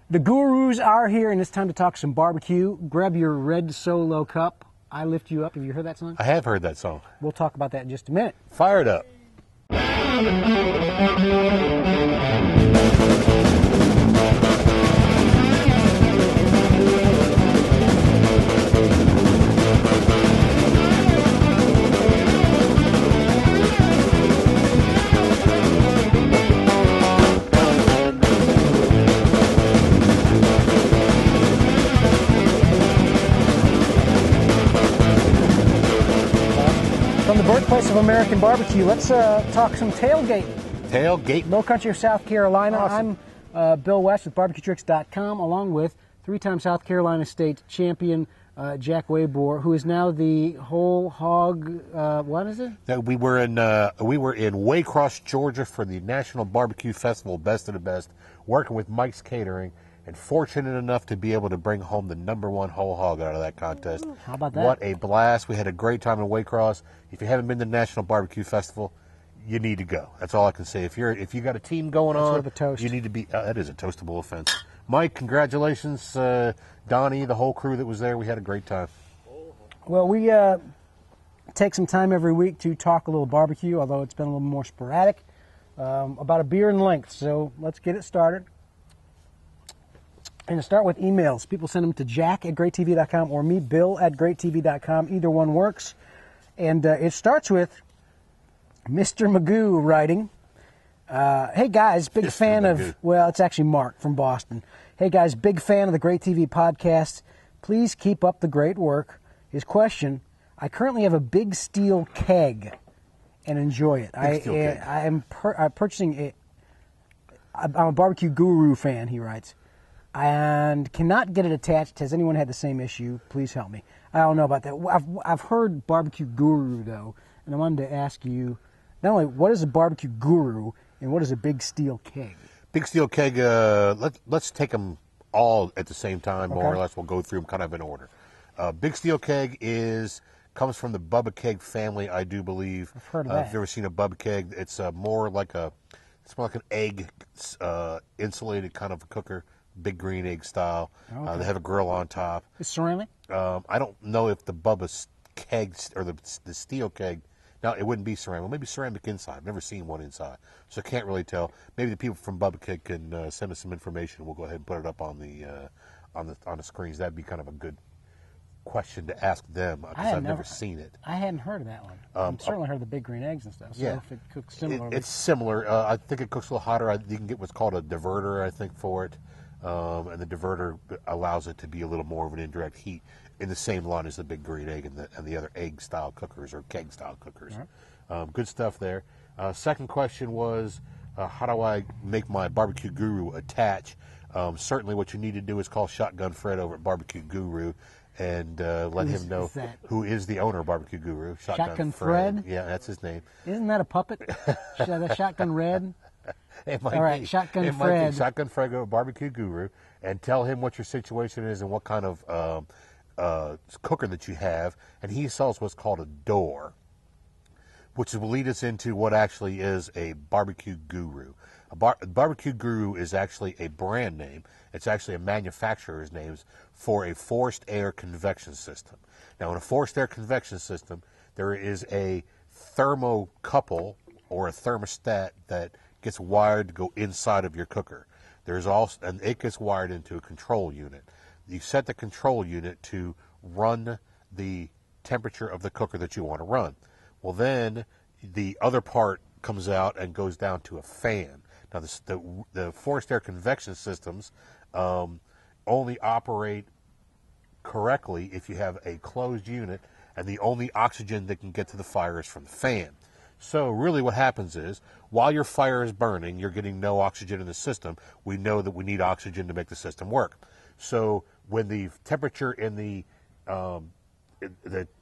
The gurus are here, and it's time to talk some barbecue. Grab your red Solo cup. I lift you up. Have you heard that song? I have heard that song. We'll talk about that in just a minute. Fire it up. From the birthplace of American barbecue, let's talk some tailgating. Tailgate. Low country of South Carolina. Awesome. I'm Bill West with BarbecueTricks.com, along with three-time South Carolina State champion Jack Waybor, who is now the whole hog. What is it? We were in Waycross, Georgia, for the National Barbecue Festival, Best of the Best, working with Mike's Catering, and fortunate enough to be able to bring home the #1 whole hog out of that contest. How about that? What a blast! We had a great time in Waycross. If you haven't been to the National Barbecue Festival, you need to go. That's all I can say. If you got a team going on, worth a toast. you need to be. That is a toastable offense. Mike, congratulations, Donnie, the whole crew that was there. We had a great time. Well, we take some time every week to talk a little barbecue, although it's been a little more sporadic, about a beer in length. So let's get it started. And to start with emails, people send them to jack@greattv.com or me, bill@greattv.com. Either one works. And it starts with Mr. Magoo writing, hey guys, big fan of, well, it's actually Mark from Boston. Hey guys, big fan of the Great TV podcast. Please keep up the great work. His question, I currently have a big steel keg and enjoy it. I'm purchasing I'm a barbecue guru fan, he writes, and cannot get it attached. Has anyone had the same issue? Please help me. I don't know about that. I've heard barbecue guru, though, and I wanted to ask you, not only what is a barbecue guru, and what is a big steel keg? Big steel keg, let's take them all at the same time, more or less. We'll go through them kind of in order. Big steel keg comes from the Bubba Keg family, I do believe. I've heard of that. If you've ever seen a Bubba Keg, it's more like an egg insulated kind of a cooker. Big green egg style. They have a grill on top. Is ceramic? I don't know if the Bubba's keg or the steel keg. Now it wouldn't be ceramic. Maybe ceramic inside. I've never seen one inside, so I can't really tell. Maybe the people from Bubba Keg can send us some information. We'll go ahead and put it up on the screens. That'd be kind of a good question to ask them because I've never seen it. I hadn't heard of that one. I've certainly heard of the big green eggs and stuff. So yeah, if it cooks similarly, it's similar. I think it cooks a little hotter. You can get what's called a diverter, I think, for it. And the diverter allows it to be a little more of an indirect heat in the same line as the big green egg and the other egg-style cookers or keg-style cookers. Right. Good stuff there. Second question was, how do I make my Barbecue Guru attach? Certainly what you need to do is call Shotgun Fred over at Barbecue Guru and let him know who is the owner of Barbecue Guru. Shotgun Fred? Yeah, that's his name. Isn't that a puppet? Shotgun Red? It might All right, be. Shotgun Fred. Shotgun Fred, go to Barbecue Guru, and tell him what your situation is and what kind of cooker that you have. And he sells what's called a door, which will lead us into what actually is a Barbecue Guru. Barbecue Guru is actually a brand name. It's actually a manufacturer's name for a forced air convection system. Now, in a forced air convection system, there is a thermocouple or a thermostat that gets wired to go inside of your cooker. And it gets wired into a control unit. You set the control unit to run the temperature of the cooker that you want to run. Well, then the other part comes out and goes down to a fan. Now, the forced air convection systems only operate correctly if you have a closed unit, and the only oxygen that can get to the fire is from the fan. So really what happens is, while your fire is burning, you're getting no oxygen in the system. We know that we need oxygen to make the system work. So when the temperature in the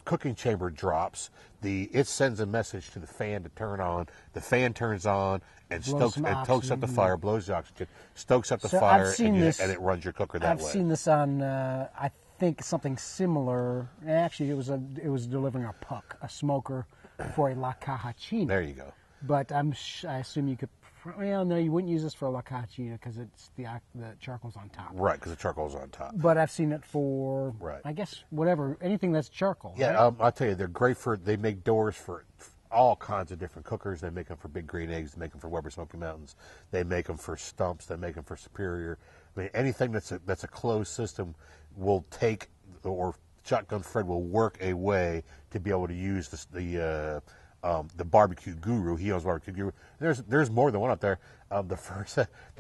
cooking chamber drops, it sends a message to the fan to turn on. The fan turns on and stokes up the fire, blows the oxygen, stokes up the fire, and it runs your cooker that way. I've seen this on, I think, something similar. Actually, it was delivering a puck, a smoker for a La Cajachina. There you go. But I assume you could Well, no, you wouldn't use this for a La Cocina because it's the charcoal's on top. Right, because the charcoal's on top. But I've seen it for, Right. I guess, whatever, anything that's charcoal. Yeah, right? I'll tell you, they're great for. They make doors for all kinds of different cookers. They make them for Big Green Eggs. They make them for Weber Smoky Mountains. They make them for Stumps. They make them for Superior. I mean, anything that's a closed system will take, or Shotgun Fred will work a way to be able to use the Barbecue Guru. He owns Barbecue Guru. There's more than one out there. The first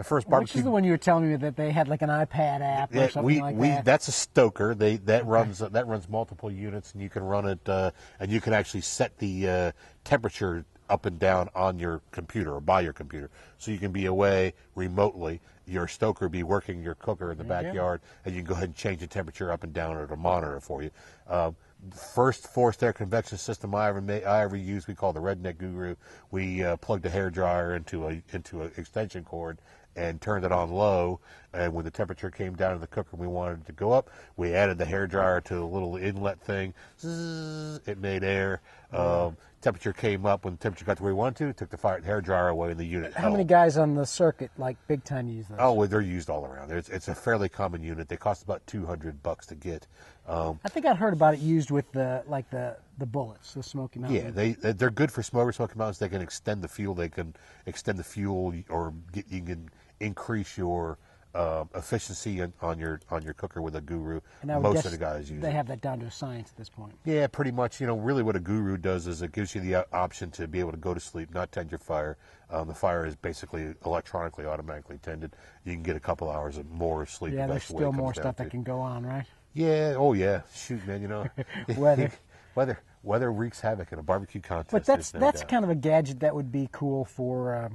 barbecue. Which is the one you were telling me that they had like an iPad app or something like that? That's a stoker. That runs multiple units, and you can run it, and you can actually set the temperature up and down on your computer or by your computer, so you can be away remotely. Your stoker be working your cooker in the backyard, and you can go ahead and change the temperature up and down, or it'll monitor for you. First forced air convection system I ever used, we call the Redneck Guru. We plugged a hair dryer into an extension cord and turned it on low. And when the temperature came down in the cooker and we wanted it to go up, we added the hair dryer to a little inlet thing. Zzz, it made air. Temperature came up. When the temperature got to where we wanted to, it took the hair dryer away and the unit How many guys on the circuit, like big time, use those? Oh, well, they're used all around. It's a fairly common unit. They cost about $200 to get. I think I'd heard about it used with the bullets, the Smoky Mountain. Yeah, they're good for Smoky Mountains. They can extend the fuel. They can extend the fuel, or you can increase your efficiency on your cooker with a Guru. And Most of the guys use they it. have that down to a science at this point. Yeah, pretty much. Really what a Guru does is it gives you the option to be able to go to sleep, not tend your fire. The fire is basically electronically, automatically tended. You can get a couple hours of more sleep. Yeah, there's still more stuff that can go on, right? Yeah. Oh, yeah. Shoot, man. Weather wreaks havoc in a barbecue contest. But that's kind of a gadget that would be cool for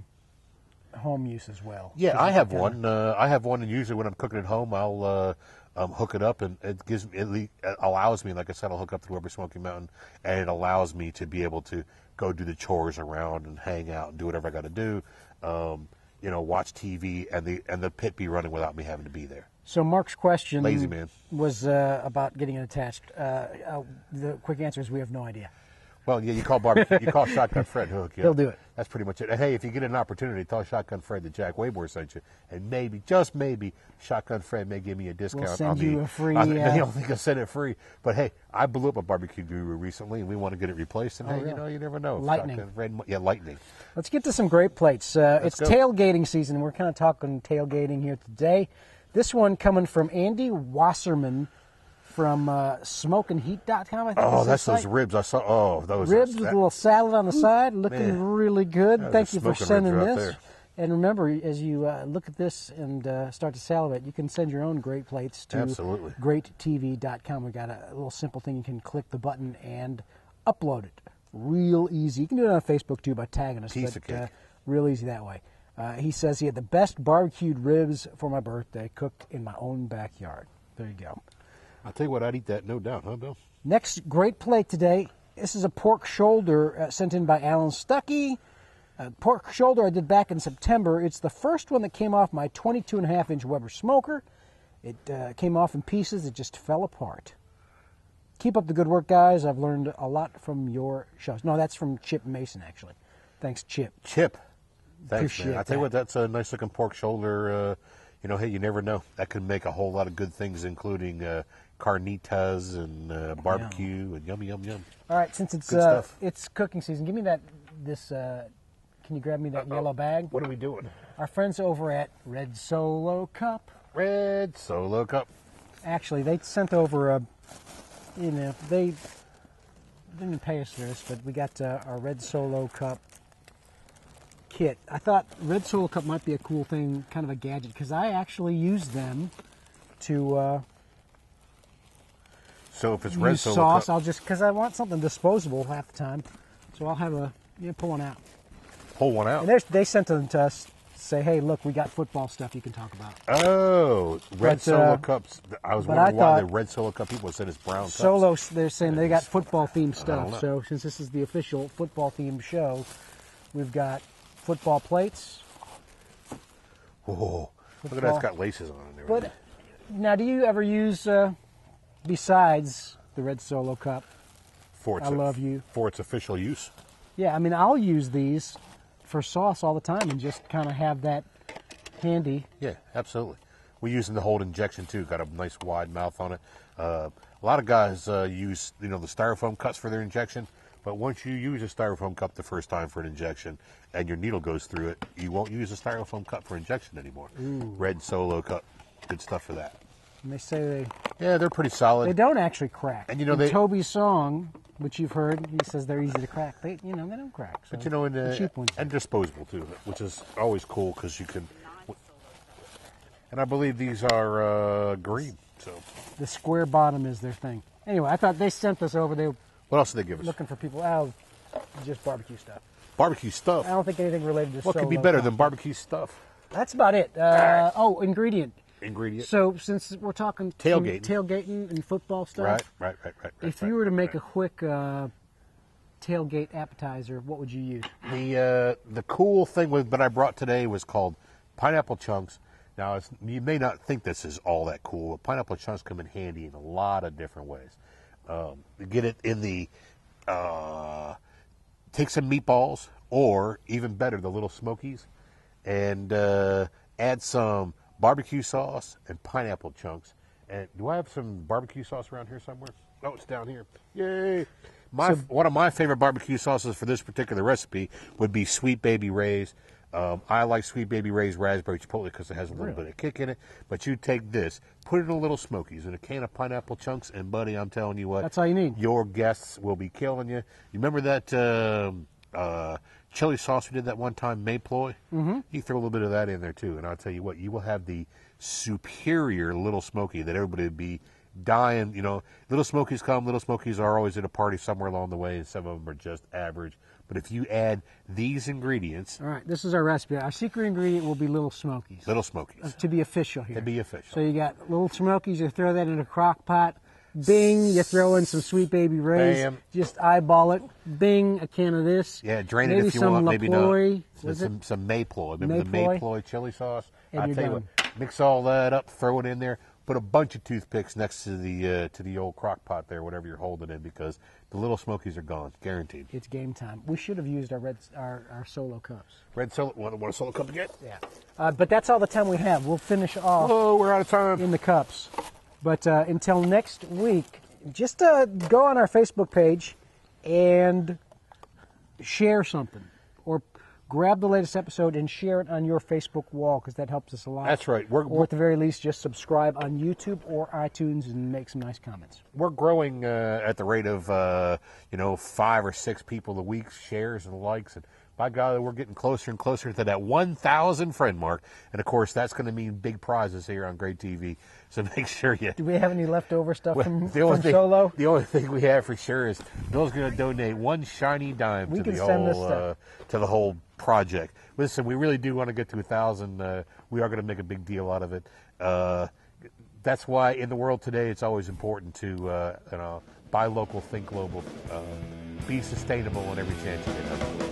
home use as well. Yeah, I have one. And usually when I'm cooking at home, I'll hook it up, and it allows me, like I said, I'll hook up to the Weber Smoky Mountain, and it allows me to be able to go do the chores around and hang out and do whatever I got to do. Watch TV, and the pit be running without me having to be there. So Mark's question Lazy man. was about getting it attached. The quick answer is we have no idea. Well, yeah, you call Shotgun Fred, he'll hook you up. He'll do it. That's pretty much it. And hey, if you get an opportunity, tell Shotgun Fred that Jack Waymore sent you, and maybe, just maybe, Shotgun Fred may give me a discount. We'll send you a free. I don't think I'll send it free, but hey, I blew up a Barbecue Guru recently, and we want to get it replaced. And really? You never know. Lightning. Lightning. Let's get to some great plates. It's tailgating season. We're kind of talking tailgating here today. This one coming from Andy Wasserman from smokeandheat.com, I think. Oh, that's those ribs. I saw. Oh, those ribs with a little salad on the side, looking really good. Thank you for sending this. And remember, as you look at this and start to salivate, you can send your own great plates to greattv.com. We got a little simple thing. You can click the button and upload it. Real easy. You can do it on Facebook too by tagging us. Piece of cake. Real easy that way. He says he had the best barbecued ribs for my birthday, cooked in my own backyard. There you go. I'll tell you what, I'd eat that, no doubt, huh, Bill? Next great plate today. This is a pork shoulder sent in by Alan Stuckey. Pork shoulder I did back in September. It's the first one that came off my 22.5-inch Weber smoker. It came off in pieces. It just fell apart. Keep up the good work, guys. I've learned a lot from your shows. No, that's from Chip Mason, actually. Thanks, Chip. Thanks, Appreciate man. I tell you what, that's a nice looking pork shoulder. Hey, you never know. That can make a whole lot of good things, including carnitas and barbecue and yum, yum, yum. All right, since it's cooking season, give me can you grab me that yellow bag? What are we doing? Our friends over at Red Solo Cup. Red Solo Cup. Actually, they sent over they didn't pay us for this, but we got our Red Solo Cup kit. I thought Red Solo Cup might be a cool thing, kind of a gadget, because I actually use them to so if it's Red use Solo sauce. Cup, because I want something disposable half the time, so I'll have pull one out. Pull one out. And they sent them to us. Say, hey, look, we got football stuff you can talk about. Oh, Red Solo Cups. I was wondering why the Red Solo Cup people said it's brown cups. Solo, they're saying they got football-themed stuff. So since this is the official football-themed show, we've got football plates. Whoa. Look at that, it's got laces on it. There. But now, do you ever use, besides the Red Solo Cup, for its I love you, for its official use? Yeah, I mean, I'll use these for sauce all the time and just kind of have that handy. Yeah, absolutely. We're using the hold injection too. Got a nice wide mouth on it. A lot of guys use the styrofoam cups for their injection, but once you use a styrofoam cup the first time for an injection and your needle goes through it, you won't use a styrofoam cup for injection anymore. Ooh. Red Solo cup, good stuff for that. And they say they're pretty solid. they don't actually crack. And in Toby's song, which you've heard, he says they're easy to crack. They don't crack. So but the cheap ones. and disposable too, which is always cool because you can. And I believe these are green. So the square bottom is their thing. Anyway, I thought they sent this over. They were what else did they give us? looking for people. Oh, just barbecue stuff. Barbecue stuff. I don't think anything related to What could be better than barbecue stuff? That's about it. Ingredient. So since we're talking tailgating and football stuff, right. If you were to make a quick tailgate appetizer, what would you use? The cool thing that I brought today was called pineapple chunks. Now you may not think this is all that cool, but pineapple chunks come in handy in a lot of different ways. Get it in the take some meatballs, or even better, the little Smokies, and add some barbecue sauce and pineapple chunks. And do I have some barbecue sauce around here somewhere? Oh, it's down here. Yay! One of my favorite barbecue sauces for this particular recipe would be Sweet Baby Ray's. I like Sweet Baby Ray's raspberry chipotle because it has a little bit of kick in it. But you take this, put it in a little Smokies, in a can of pineapple chunks, and buddy, I'm telling you what. That's all you need. Your guests will be killing you. You remember that chili sauce we did that one time, Mayploy? Mm-hmm. You throw a little bit of that in there too, and I'll tell you what, you will have the superior Little Smoky that everybody would be dying. Little Smokies come, Little Smokies are always at a party somewhere along the way, and some of them are just average. But if you add these ingredients... All right, this is our recipe. Our secret ingredient will be Little Smokies. Little Smokies. To be official here. To be official. So you got Little Smokies, you throw that in a crock pot. Bing, you throw in some Sweet Baby Ray's. Bam. Just eyeball it. Bing, a can of this. Yeah, drain it if you want, maybe not. Some Mayploy. Remember the Mayploy chili sauce? And I'll tell you what, mix all that up, throw it in there, put a bunch of toothpicks next to the old crock pot there, whatever you're holding in, because the Little Smokies are gone, guaranteed. It's game time. We should have used our Solo cups. Red Solo, want a Solo cup again? Yeah. But that's all the time we have. We'll finish off. Oh, we're out of time. In the cups. But until next week, just go on our Facebook page and share something. Or grab the latest episode and share it on your Facebook wall, because that helps us a lot. That's right. Or at the very least, just subscribe on YouTube or iTunes and make some nice comments. We're growing at the rate of 5 or 6 people a week, shares and likes, and by God, we're getting closer and closer to that 1,000 friend mark. And of course, that's going to mean big prizes here on Great TV. So make sure you... Do we have any leftover stuff from Solo? The only thing we have for sure is Bill's going to donate one shiny dime to the whole project. Listen, we really do want to get to 1,000. We are going to make a big deal out of it. That's why in the world today, it's always important to buy local, think global, be sustainable on every chance you get.